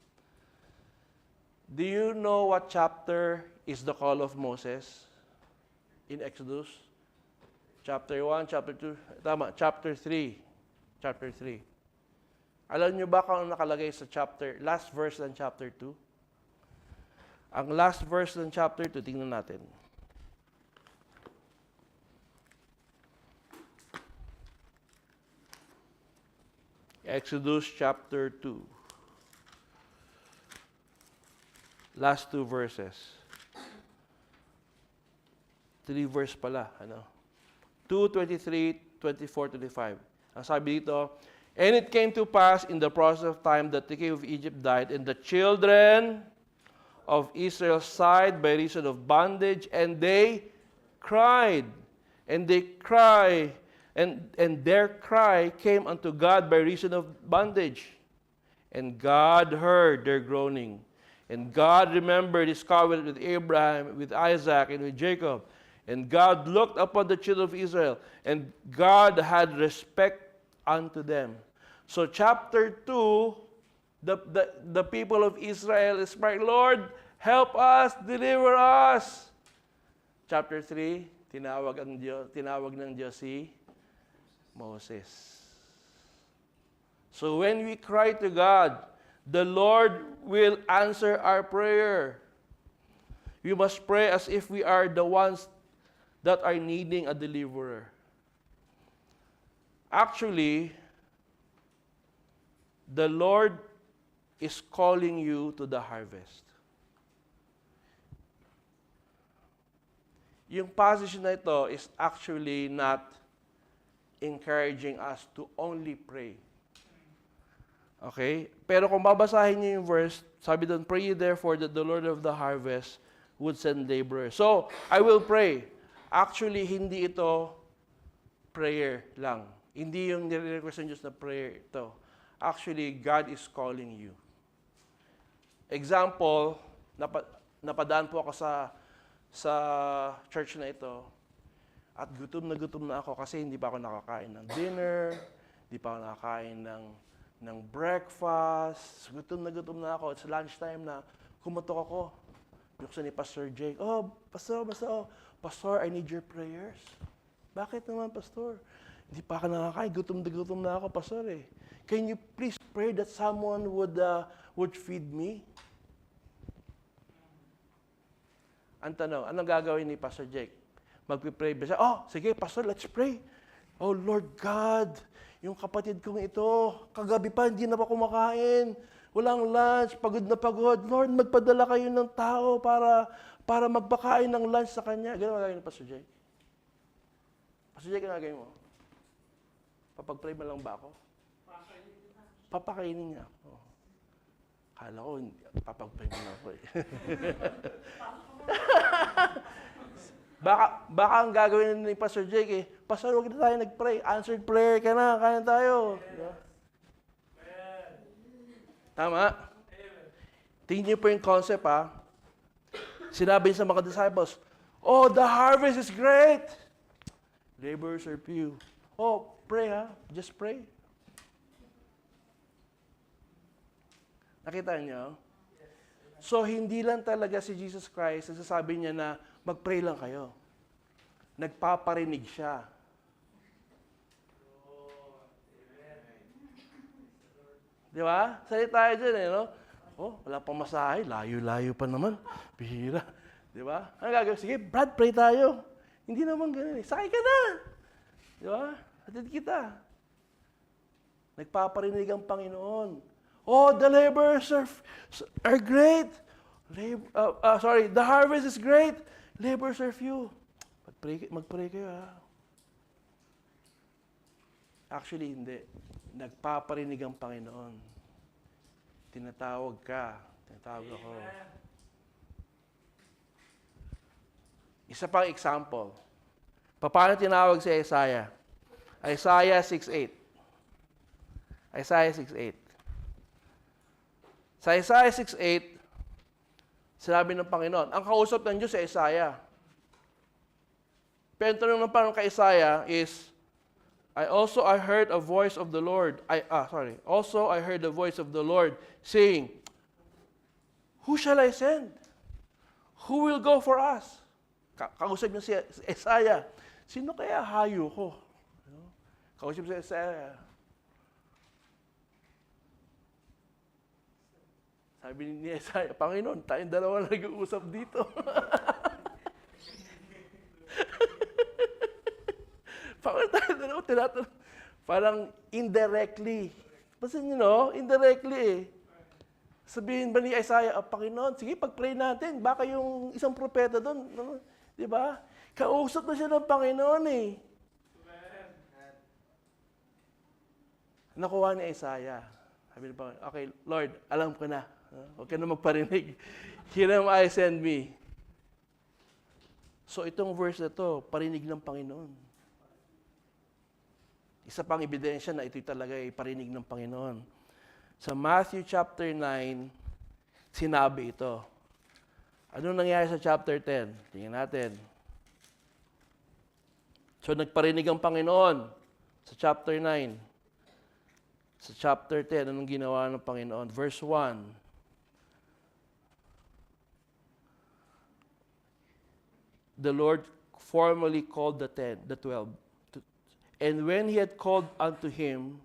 Do you know what chapter is the call of Moses in Exodus? Chapter 1, chapter 2, tama, chapter 3. Chapter 3. Alam niyo ba kung nakalagay sa last verse ng chapter 2? Ang last verse ng chapter 2, tingnan natin. Exodus chapter 2. Last 2 verses. 3 verse pala, 2:23, 24, 25. Ang sabi dito, and it came to pass in the process of time that the king of Egypt died, and the children of Israel sighed by reason of bondage, and they cried, and their cry came unto God by reason of bondage. And God heard their groaning. And God remembered His covenant with Abraham, with Isaac, and with Jacob. And God looked upon the children of Israel, and God had respect unto them. So chapter 2, the people of Israel is praying, Lord, help us, deliver us. Chapter 3, tinawag ng Diyos si Moses. So when we cry to God, the Lord will answer our prayer. We must pray as if we are the ones that are needing a deliverer. Actually, the Lord is calling you to the harvest. Yung passage na ito is actually not encouraging us to only pray. Okay? Pero kung babasahin niyo yung verse, sabi doon, pray ye therefore that the Lord of the harvest would send laborers. So, I will pray. Actually, hindi ito prayer lang. Hindi yung nire-request ng Diyos na prayer ito. Actually, God is calling you. Example, napadaan po ako sa church na ito at gutom na ako kasi hindi pa ako nakakain ng dinner, hindi pa ako nakakain ng breakfast. Gutom na ako. It's lunchtime na kumatok ako. Buksan ni Pastor Jake, Pastor, I need your prayers. Bakit naman, Pastor? Hindi pa ako nakakain. Gutom na ako, Pastor eh. Can you please pray that someone would feed me? Ang tanong, anong gagawin ni Pastor Jake? Magpipray ba siya? Oh, sige, Pastor, let's pray. Oh, Lord God, yung kapatid kong ito, kagabi pa, hindi na pa kumakain. Walang lunch, pagod na pagod. Lord, magpadala kayo ng tao para magpakain ng lunch sa kanya. Ganun ang gagawin ni Pastor Jake. Pastor Jake, ang gagawin mo? Papag-pray mo lang ba ako? Papakainin niya ako. Kala ko, papag-pray mo lang ako eh. Baka ang gagawin ni Pastor Jake eh, Pastor, huwag na tayo nag-pray. Answered prayer ka na, kaya tayo. Diba? Tama? Tingnan niyo po yung concept ha. Sinabi sa mga disciples, oh, the harvest is great. Laborers are few. Oh, pray ha. Just pray. Nakita niyo? So, hindi lang talaga si Jesus Christ, nagsasabi niya na mag-pray lang kayo. Nagpaparinig siya. Di ba? Salita tayo dyan eh, no? Oh, wala pang masahe, layo-layo pa naman. Bihira. Di ba? Ano gagawin? Sige, Brad, pray tayo. Hindi naman ganun eh. Sakay ka na! Di ba? Hatid kita. Nagpaparinig ang Panginoon. Oh, the laborers are great. The harvest is great. Laborers are few. Magpray kayo ha. Actually, hindi. Nagpaparinig ang Panginoon. Tinatawag ka. Tinatawag ako. Isa pang example. Paano tinawag si Isaiah? Isaiah 6:8. Isaiah 6:8. Sa Isaiah 6:8, sinabi ng Panginoon, ang kausap ng Diyos si Isaiah. Pero ang tanong ng Panginoon kay Isaiah is, I heard a voice of the Lord. Also I heard the voice of the Lord saying, who shall I send? Who will go for us? Kausap niya si Isaiah. Sino kaya hayo ko? Kausap si Isaiah. Sabi ni Isaiah, Panginoon, tayong dalawa nag-uusap dito. Panginoon, tayong dalawa tinatanong. Parang indirectly. Basta indirectly eh. Sabihin ba ni Isaiah, Panginoon, sige, pag-pray natin. Baka yung isang propeta doon, di ba? Kausap na siya ng Panginoon eh. Nakuha ni Isaiah. Sabi ni Panginoon, okay, Lord, alam ko na. Huwag ka na magparinig. Here am I, send me. So itong verse na to, parinig ng Panginoon. Isa pang ebidensya na ito talaga ay parinig ng Panginoon. Sa Matthew chapter 9, sinabi ito. Anong nangyari sa chapter 10? Tingnan natin. So nagparinig ang Panginoon sa chapter 9. Sa chapter 10, anong ginawa ng Panginoon? Verse 1. The Lord formally called the 12. And when he had called unto him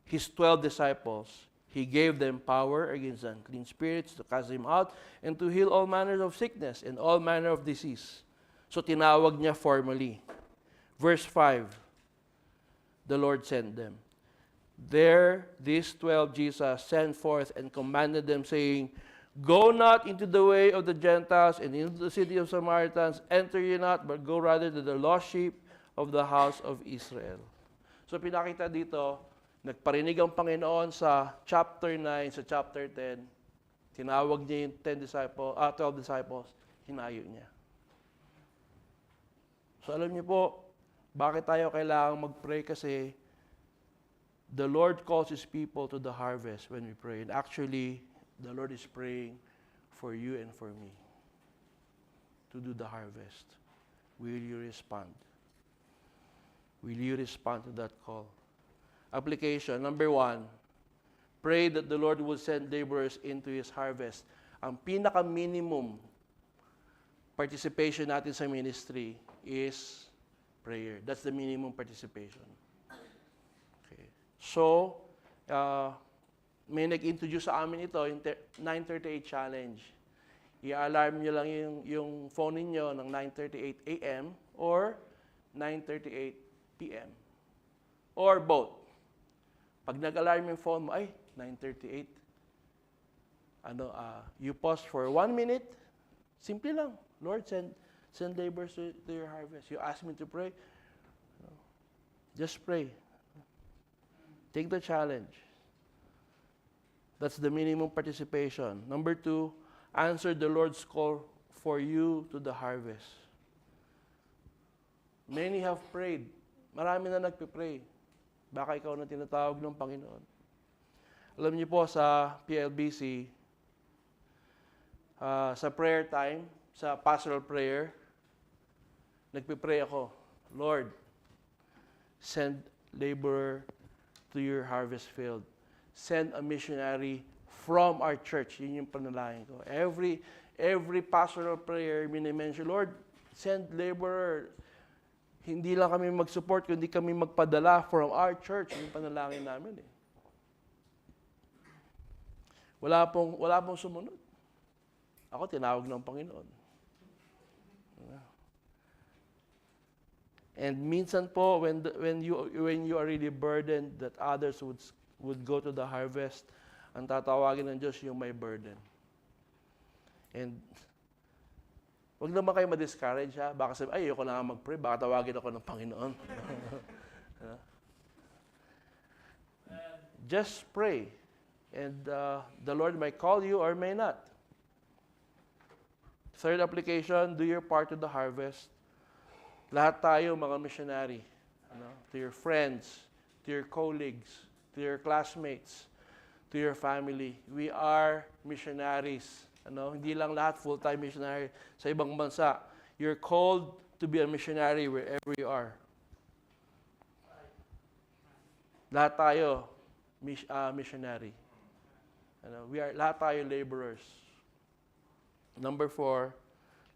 his 12 disciples, he gave them power against unclean spirits to cast them out and to heal all manner of sickness and all manner of disease. So tinawag niya formally. Verse 5, the Lord sent them. There, these 12 Jesus sent forth and commanded them, saying, Go not into the way of the Gentiles and into the city of Samaritans, enter ye not, but go rather to the lost sheep of the house of Israel. So pinakita dito, nagparinig ang Panginoon sa chapter 9, sa chapter 10, tinawag niya yung 12 disciples, hinayo niya. So alam niyo po, bakit tayo kailangang mag-pray? Kasi the Lord calls His people to the harvest when we pray. And actually, the Lord is praying for you and for me to do the harvest. Will you respond? Will you respond to that call? Application, number 1, pray that the Lord will send laborers into His harvest. Ang pinaka-minimum participation natin sa ministry is prayer. That's the minimum participation. Okay. So, may nag-introduce sa amin ito, yung 9:38 challenge. I-alarm nyo lang yung phone niyo ng 9:38 a.m. or 9:38 p.m. Or both. Pag nag-alarm yung phone mo, ay, 9:38. You pause for 1 minute. Simple lang. Lord, send laborers to your harvest. You ask me to pray. Just pray. Take the challenge. That's the minimum participation. Number 2, answer the Lord's call for you to the harvest. Many have prayed. Marami na nagpipray. Baka ikaw na tinatawag ng Panginoon. Alam niyo po sa PLBC, sa prayer time, sa pastoral prayer, nagpipray ako, Lord, send laborer to your harvest field. Send a missionary from our church. Yun yung panalangin ko. Every pastoral prayer, mini-mention, Lord, send laborer. Hindi lang kami mag-support, kundi kami magpadala from our church. Yung panalangin namin eh. Wala pong sumunod. Ako, tinawag ng Panginoon. And minsan po, when you are really burdened that others would go to the harvest, ang tatawagin ng Diyos yung may burden. And wag naman kayo ma-discourage ha. Baka sabi, ay, ayoko na nga mag-pray, baka tawagin ako ng Panginoon. Just pray. And the Lord may call you or may not. Third application, do your part to the harvest. Lahat tayo mga missionary. To your friends, to your colleagues, to your classmates, to your family. We are missionaries. Hindi lang lahat full-time missionary sa ibang bansa. You're called to be a missionary wherever you are. Lahat tayo missionary. Lahat tayo laborers. Number 4,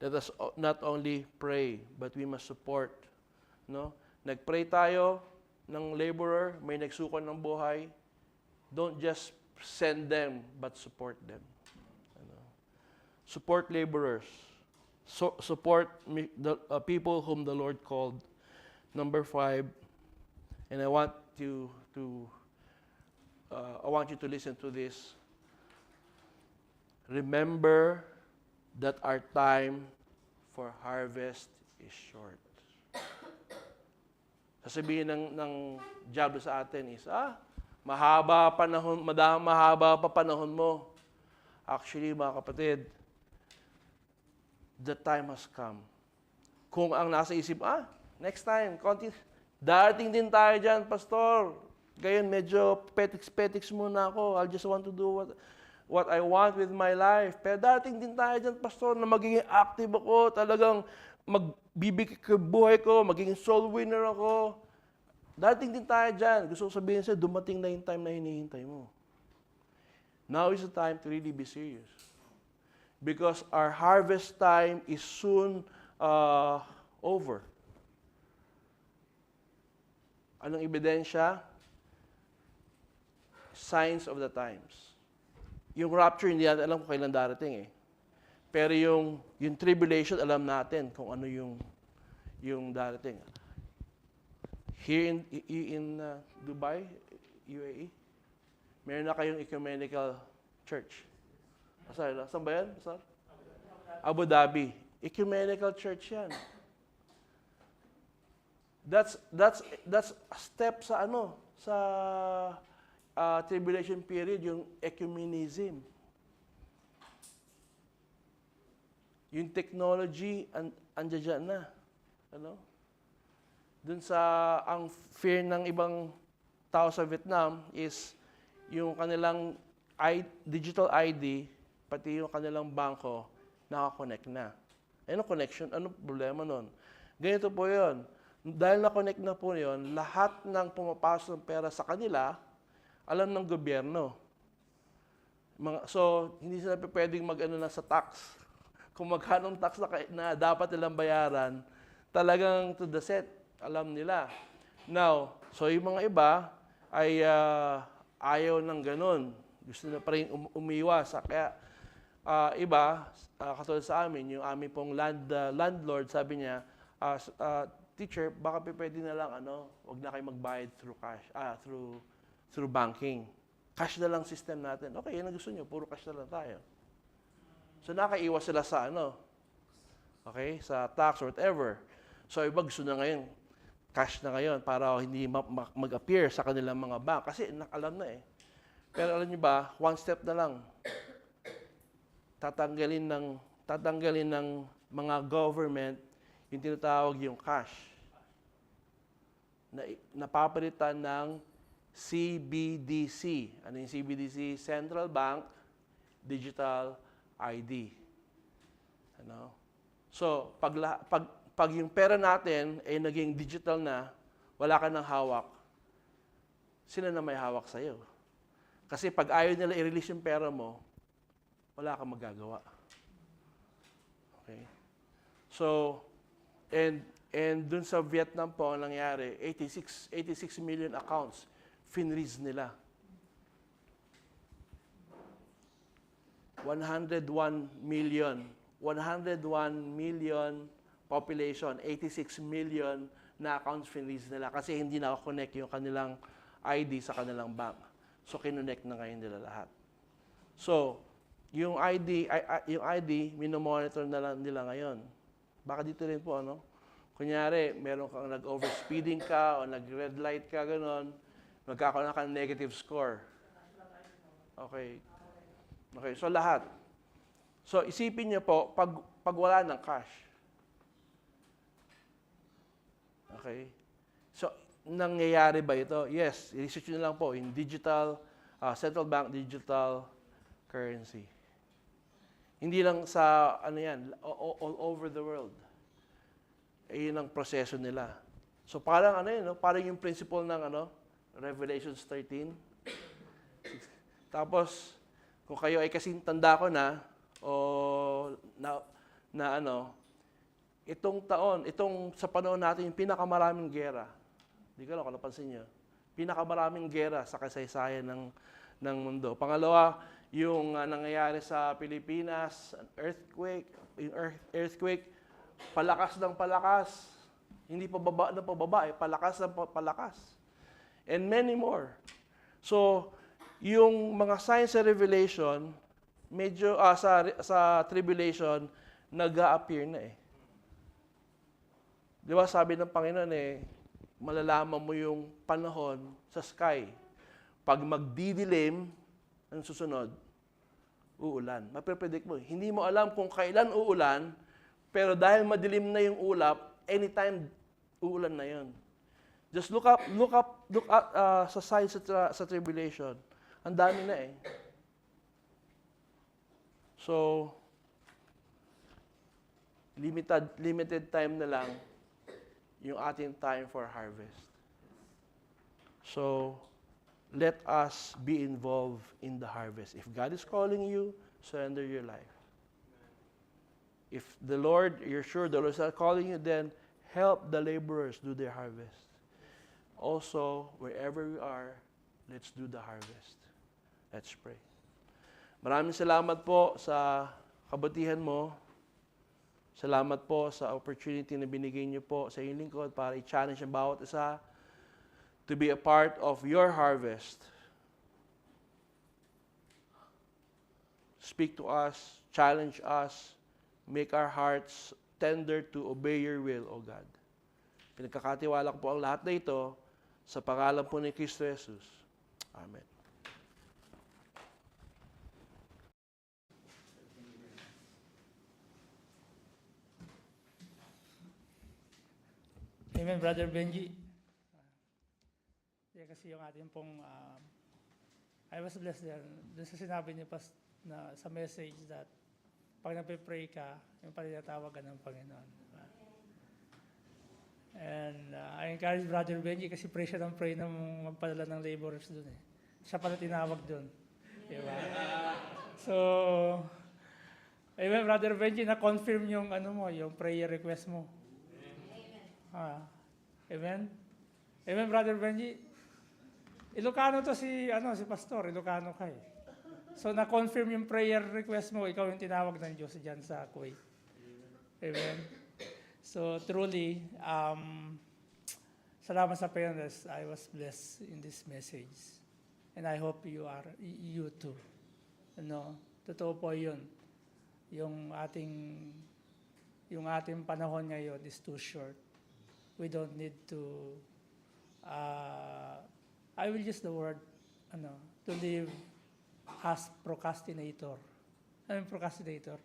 let us not only pray, but we must support. Nag-pray tayo ng laborer, may nagsukon ng buhay. Don't just send them, but support them. Support laborers. Support the people whom the Lord called. Number 5, and I want you to listen to this. Remember that our time for harvest is short. Sasabihin ng diablo sa atin is, mahaba pa panahon mo. Actually, mga kapatid, the time has come. Kung ang nasa isip, next time, darating din tayo dyan, Pastor. Gayon, medyo petiks muna ako. I just want to do what I want with my life. Pero darating din tayo dyan, Pastor, na magiging active ako, talagang magbibigay ko buhay ko, magiging soul winner ako. Dating din tayo dyan. Gusto ko sabihin sa'yo, dumating na yung time na hinihintay mo. Now is the time to really be serious. Because our harvest time is soon over. Anong ebidensya? Signs of the times. Yung rapture, hindi natin alam kung kailan darating eh. Pero yung tribulation, alam natin kung ano yung darating. Here in Dubai, UAE, meron na kayong ecumenical church. Saan ba yan? Saan? Abu Dhabi. Ecumenical church yan. That's a step sa tribulation period, yung ecumenism. Yung technology, andyan na. Ano? Dun sa, ang fear ng ibang tao sa Vietnam is yung kanilang digital ID, pati yung kanilang bangko, nakakonect na. Ano connection? Ano problema nun? Ganito po yun. Dahil na-connect na po yun, lahat ng pumapasok ng pera sa kanila, alam ng gobyerno. So, hindi sila pwedeng mag-ano na sa tax. Kung magkanong tax na dapat nilang bayaran, talagang to the set, alam nila. Now, so yung mga iba ay ayaw ng ganun. Gusto nila pa rin umiwas. Kaya iba, katulad sa amin, yung aming pong landlord, sabi niya, teacher, baka pwede na lang, wag na kayo magbayad through cash, through banking. Cash na lang system natin. Okay, yan ang gusto niyo, puro cash na lang tayo. So nakaiwas sila sa okay, sa tax or whatever. So iba gusto na ngayon, cash na ngayon para hindi mag-appear sa kanilang mga bank. Kasi alam na eh. Pero alam niyo ba, one step na lang. Tatanggalin ng mga government yung tinatawag yung cash. Napapalitan ng CBDC. Ano yung CBDC? Central Bank Digital ID. So, pag yung pera natin ay naging digital na, wala ka ng hawak, sila na may hawak sa'yo. Kasi pag ayaw nila i-release yung pera mo, wala kang magagawa. Okay? So, and dun sa Vietnam po, ang nangyari, 86 million accounts, finreeze nila. 101 million population, 86 million na accounts finreeze nila kasi hindi na-connect yung kanilang ID sa kanilang bank. So, kinonect na ngayon nila lahat. So, yung ID, minomonitor na lang nila ngayon. Baka dito rin po, kunyari, meron kang nag-overspeeding ka o nag-red light ka, gano'n, magkakaroon ka ng negative score. Okay. Okay, so lahat. So, isipin niyo po, pag wala ng cash. Okay? So, nangyayari ba ito? Yes, research nyo lang po in digital, central bank digital currency. Hindi lang sa, all over the world. Yun ang proseso nila. So, parang parang yung principle ng Revelations 13. Tapos, kung kayo ay kasing tanda ko na, itong sa panahon natin, yung pinakamaraming gera. Hindi ko alam kung napansin nyo. Pinakamaraming gera sa kasaysayan ng mundo. Pangalawa, yung nangyayari sa Pilipinas, earthquake, palakas ng palakas. Hindi pababa ng pababa, palakas ng palakas. And many more. So, yung mga signs sa Revelation, medyo sa tribulation, nag-a-appear na eh. Di ba sabi ng Panginoon malalaman mo yung panahon sa sky. Pag magdidilim, ang susunod, uulan. Mapipredict mo. Hindi mo alam kung kailan uulan, pero dahil madilim na yung ulap, anytime uulan na yun. Just look up sa signs sa tribulation. Ang dami na eh. So, limited time na lang yung ating time for harvest. So, let us be involved in the harvest. If God is calling you, surrender your life. If the Lord, you're sure the Lord is not calling you, then help the laborers do their harvest. Also, wherever we are, let's do the harvest. Let's pray. Maraming salamat po sa kabutihan mo. Salamat po sa opportunity na binigay niyo po sa inyong lingkod para i-challenge ang bawat isa to be a part of your harvest. Speak to us, challenge us, make our hearts tender to obey your will, O God. Pinagkakatiwala ko po ang lahat na ito sa pangalan po ni Kristo Jesus. Amen. Amen, Brother Benji. Yan kasi yung ating pong, I was blessed there. Doon sa sinabi niyo na sa message that pag nagpe-pray ka, yung palinatawagan ng Panginoon. Diba? And I encourage Brother Benji kasi pray siya ng pray ng magpadala ng laborers doon eh. Siya pala tinawag doon. Diba? So, amen, Brother Benji, na-confirm yung yung prayer request mo. Amen. Amen, Brother Benji. Ilocano to si Pastor, Ilocano ka eh. So na-confirm yung prayer request mo, ikaw yung tinawag ng Diyos diyan sa Kuwait. Amen. So truly, salamat sa parents. I was blessed in this message. And I hope you too. Totoo po 'yun. Yung ating panahon ngayon is too short. We don't need to, I will use the word, to live as procrastinator. Ano yung procrastinator?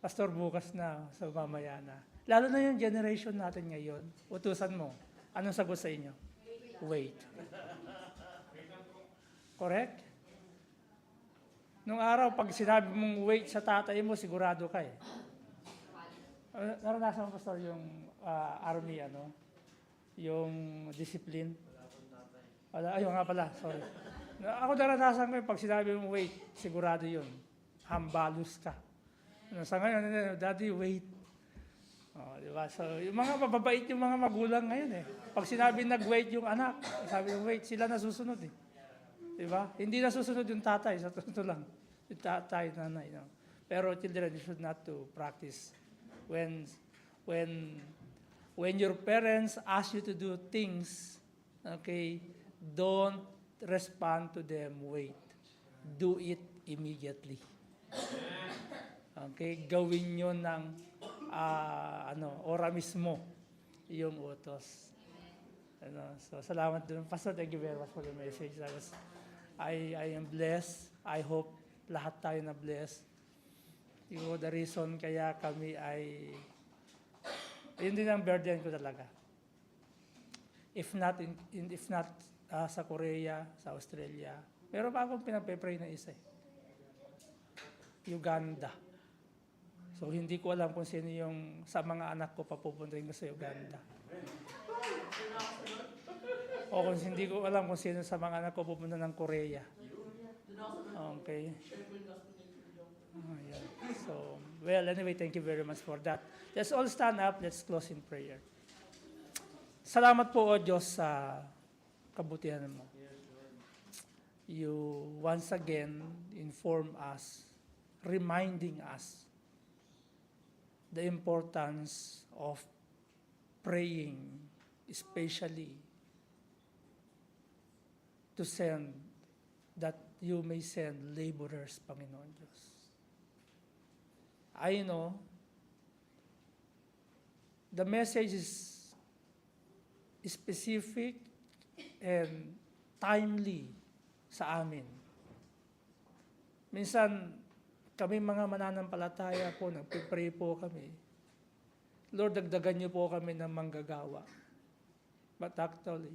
Pastor, bukas na, so mamaya na. Lalo na yung generation natin ngayon, utusan mo. Anong sagot sa inyo? Wait. Correct? Nung araw, pag sinabi mong wait sa tatay mo, sigurado ka eh. Naranasan mo, Pastor, yung army, yung discipline? Wala, ayun nga pala, sorry. Ako naranasan ko yung pag sinabi mong wait, sigurado yun. Hambalus ka. Sa ngayon, Daddy, wait. Diba? So, yung mga mababait yung mga magulang ngayon eh. Pag sinabi nag-wait yung anak, sabi yung wait, sila nasusunod eh. Diba? Hindi nasusunod yung tatay, sa totoo lang. Yung tatay, nanay. Pero children, you should not to practice. When your parents ask you to do things, okay, don't respond to them, wait. Do it immediately. Okay, gawin nyo ng ora mismo yung utos. So salamat dun. Pastor, thank you very much for the message. I am blessed. I hope lahat tayo na blessed. The reason kaya kami yun din ang burden ko talaga. If not sa Korea, sa Australia, pero pa akong pinagpe-pray na isa eh. Uganda. So hindi ko alam kung sino yung sa mga anak ko papupuntahin ko sa Uganda. O kung hindi ko alam kung sino sa mga anak ko pupunta ng Korea. Okay. Yeah. So, well, anyway, thank you very much for that. Let's all stand up. Let's close in prayer. Salamat po, O Diyos, sa kabutihan mo. You once again inform us, reminding us the importance of praying, especially to send, that you may send laborers, Panginoon Diyos. I know the message is specific and timely sa amin. Minsan, kami mga mananampalataya po, nagpipray po kami. Lord, dagdagan niyo po kami ng manggagawa. But actually,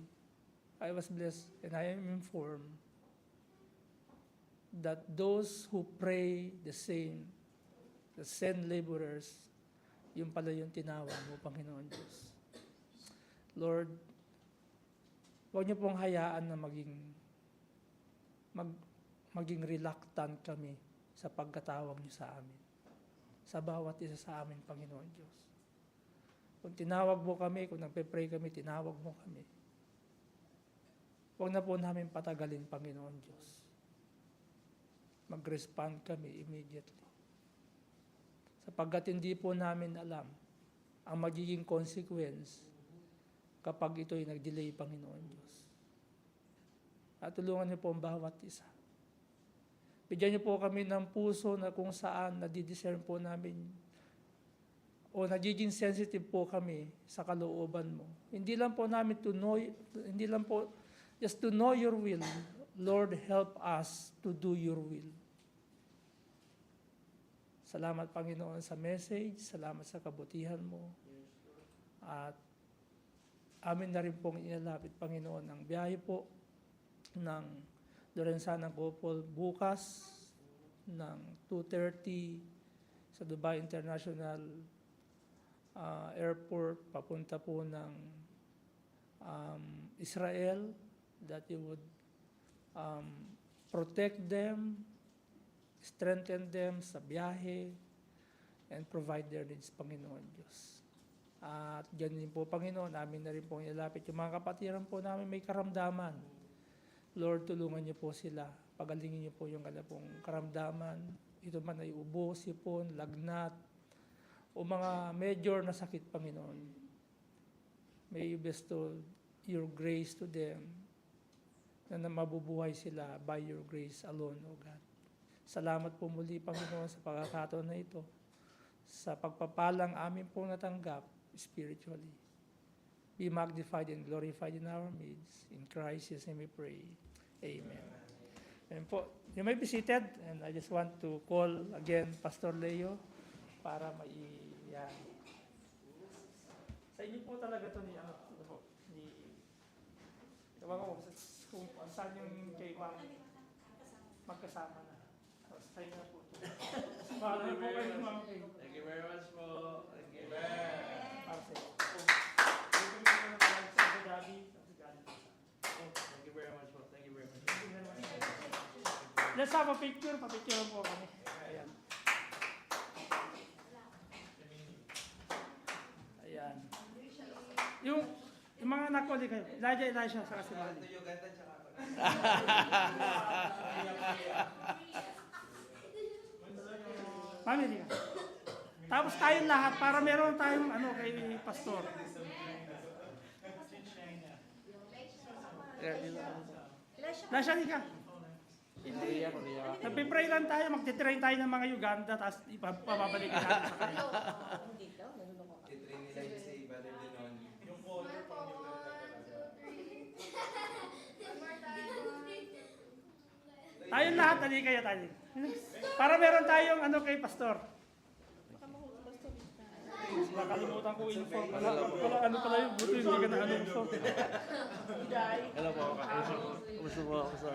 I was blessed and I am informed that those who pray the same, the send laborers, yung pala yung tinawag mo, Panginoon Diyos. Lord, Huwag niyo pong hayaan na maging reluctant kami sa pagkatawag niyo sa amin. Sa bawat isa sa amin, Panginoon Diyos. Kung tinawag mo kami, kung nagpe-pray kami, tinawag mo kami. Huwag na po namin patagalin, Panginoon Diyos. Mag-respond kami immediately. Sapagkat hindi po namin alam ang magiging consequence kapag ito'y nag-delay, Panginoon Diyos. At tulungan niyo po ang bawat isa. Bigyan niyo po kami ng puso na kung saan nadidiscern po namin o nagiging sensitive po kami sa kalooban mo. Hindi lang po namin hindi lang po just to know your will. Lord, help us to do your will. Salamat, Panginoon, sa message. Salamat sa kabutihan mo. At amin na rin pong inalapit, Panginoon, ang biyahe po ng Lorensanang Couple bukas ng 2:30 sa Dubai International Airport papunta po ng Israel, that you would protect them, strengthen them sa biyahe, and provide their needs, Panginoon Diyos. At ganyan po, Panginoon, namin na rin po ilalapit yung mga kapatiran po namin may karamdaman. Lord, tulungan niyo po sila. Pagalingin niyo po yung pong karamdaman. Ito man ay ubo, sipon, lagnat, o mga major na sakit, Panginoon. May you bestow your grace to them na mabubuhay sila by your grace alone, O God. Salamat po muli, Panginoon, sa pagkakataon na ito, sa pagpapalang amin pong natanggap spiritually. Be magnified and glorified in our midst. In Christ's name we pray. Amen. And po, you may be seated, and I just want to call again Pastor Leo para yan. Sa inyo po talaga ito ewan ko kung saan yung kay Ma'am magkasama na. Sa inyo na po ito. Paano po kayo, Ma'am? Thank you very much po. Thank you. Thank you very much po. Thank you very much. Let's have a picture. Pa-picture po kami. Ayan. Ayan. Yung mga anak ko, di kayo. Elijah, sa kasimali. Mami, di ka. Tapos tayong lahat, para meron tayong kay Pastor. Lasha, di ka. Hindi. Nagpipray lang tayo, magtitrain tayo ng mga Uganda, tapos ipapabalikin natin sa kanya. Titrain nila yung si Brother Denon. Yung Tayong lahat, dali kayo tayo. Para meron tayong kay Pastor. Nakalimutan ko inform. Pala yung buto hindi ka na info. Hello po. Kumusta po ako sa...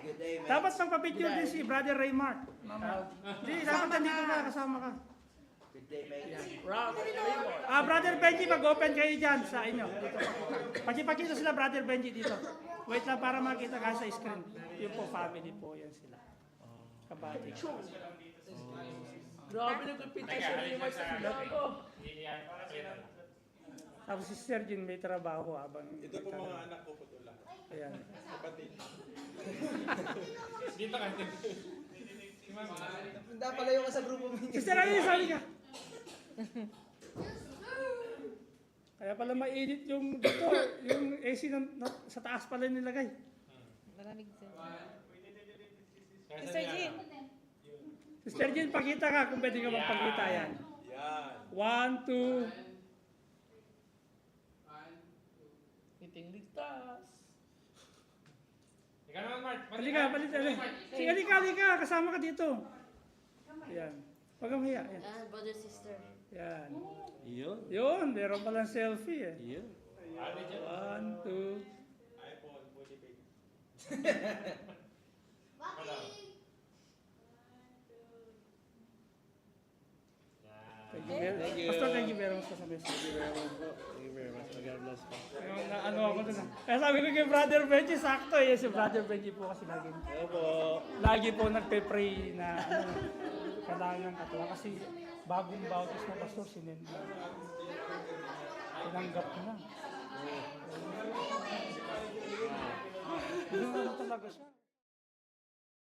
Good day, man. Dapat pagpapicture din si Brother Raymart. Hindi, dapat nandito ka, kasama ka. Good day, mate. Brother Benji, mag-open kayo dyan sa inyo. Dito. Pakipakita sila, Brother Benji, dito. Wait lang para makita ka sa screen. Yung po, family po, yan sila. Kabati. Grabe nagpipitasyon ni Mike sa ko. Tapos si Sergeant may trabaho habang... Ito po mga anak ko po ito lahat. Ayan. Kapatid. Punta pala yung sa grupo mo. Sister Alice, sali ka. Kaya pala mainit yung dito, yung AC sa taas pala nilagay. Malamig sir. Sister Jean. Sister Jean, pakita ka kung pwede ka magpakita yan. Yan. 1, 2. Meeting ligtas. Ikaw naman, Mark. Halika. Sige, halika. Kasama ka dito. Yan. Huwag kang hiya. Yan. Brother, sister. Yan. Yun. Meron palang selfie eh. Yun. 1, 2. iPhone, fully paid. Thank you. Pastor, thank you very much sa message. Thank you very much po. Thank you very much. God bless po. Yung ano ako dun. Kaya sabi ko kay Brother Benji, sakto eh. Si Brother Benji po kasi lagi po nagpe-pray na ano, kailangan ng katuwa. Kasi bagong bautis na pastor, tinanggap ko na. Ano talaga siya.